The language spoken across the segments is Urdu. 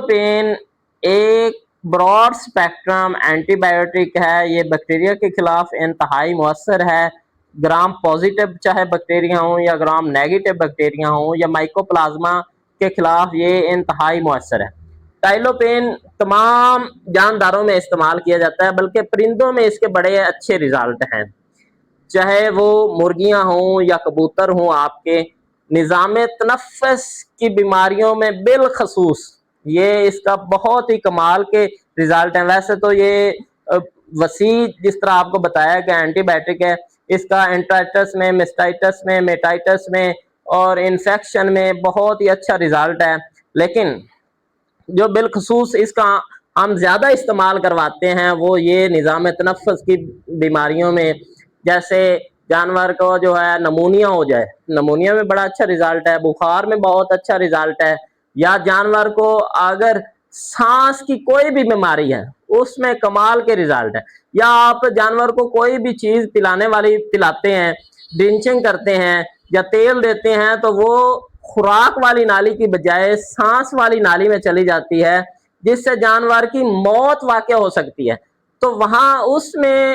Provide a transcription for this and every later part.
پین ایک براڈ اسپیکٹرم اینٹی بایوٹک ہے، یہ بیکٹیریا کے خلاف انتہائی مؤثر ہے، گرام پازیٹیو چاہے بیکٹیریا ہوں یا گرام نیگیٹو بیکٹیریا ہوں یا مائکو پلازما کے خلاف یہ انتہائی مؤثر ہے۔ ٹائلوپین تمام جانداروں میں استعمال کیا جاتا ہے، بلکہ پرندوں میں اس کے بڑے اچھے ریزلٹ ہیں، چاہے وہ مرغیاں ہوں یا کبوتر ہوں آپ کے۔ نظام تنفس کی بیماریوں میں بالخصوص یہ اس کا بہت ہی کمال کے ریزلٹ ہیں۔ ویسے تو یہ وسیع جس طرح آپ کو بتایا کہ اینٹی بائیوٹک ہے، اس کا انٹرائٹس میں، مسٹائٹس میں، میٹائٹس میں اور انفیکشن میں بہت ہی اچھا ریزلٹ ہے، لیکن جو بالخصوص اس کا ہم زیادہ استعمال کرواتے ہیں وہ یہ نظام تنفس کی بیماریوں میں، جیسے جانور کو جو ہے نمونیا ہو جائے، نمونیا میں بڑا اچھا ریزلٹ ہے، بخار میں بہت اچھا ریزلٹ ہے، یا جانور کو اگر سانس کی کوئی بھی بیماری ہے اس میں کمال کے ریزلٹ ہے، یا آپ جانور کو کوئی بھی چیز پلانے والی پلاتے ہیں، ڈرنچنگ کرتے ہیں یا تیل دیتے ہیں تو وہ خوراک والی نالی کی بجائے سانس والی نالی میں چلی جاتی ہے، جس سے جانور کی موت واقع ہو سکتی ہے۔ تو وہاں اس میں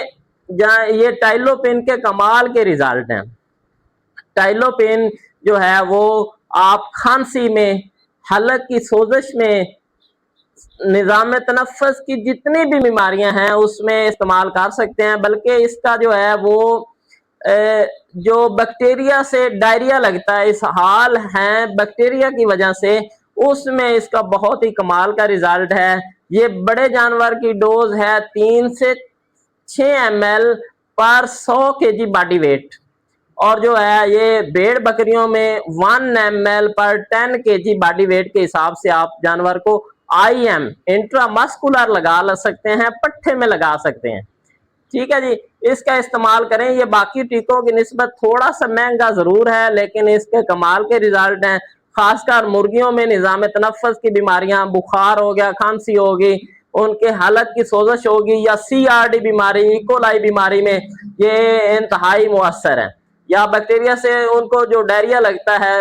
یہ ٹائلوپین کے کمال کے ریزلٹ ہیں۔ ٹائلوپین جو ہے وہ آپ کھانسی میں، حلق کی سوزش میں، نظام تنفس کی جتنی بھی بیماریاں ہیں اس میں استعمال کر سکتے ہیں، بلکہ اس کا جو ہے وہ جو بیکٹیریا سے ڈائریا لگتا ہے، اس حال ہیں بیکٹیریا کی وجہ سے، اس میں اس کا بہت ہی کمال کا ریزلٹ ہے۔ یہ بڑے جانور کی ڈوز ہے 3 سے 6 ml پر 100 kg باڈی ویٹ، اور جو ہے یہ بھیڑ بکریوں میں 1 ml پر 10 kg باڈی ویٹ کے حساب سے آپ جانور کو IM انٹرا مسکولر لگا سکتے ہیں، پٹھے میں لگا سکتے ہیں۔ ٹھیک ہے جی، اس کا استعمال کریں، یہ باقی ٹیکوں کی نسبت تھوڑا سا مہنگا ضرور ہے لیکن اس کے کمال کے ریزلٹ ہیں، خاص کر مرغیوں میں نظام تنفس کی بیماریاں، بخار ہو گیا، کھانسی ہوگی، ان کے حلق کی سوزش ہوگی، یا CRD بیماری، ایکولائی بیماری میں یہ انتہائی مؤثر ہے، یا بیکٹیریا سے ان کو جو ڈائریا لگتا ہے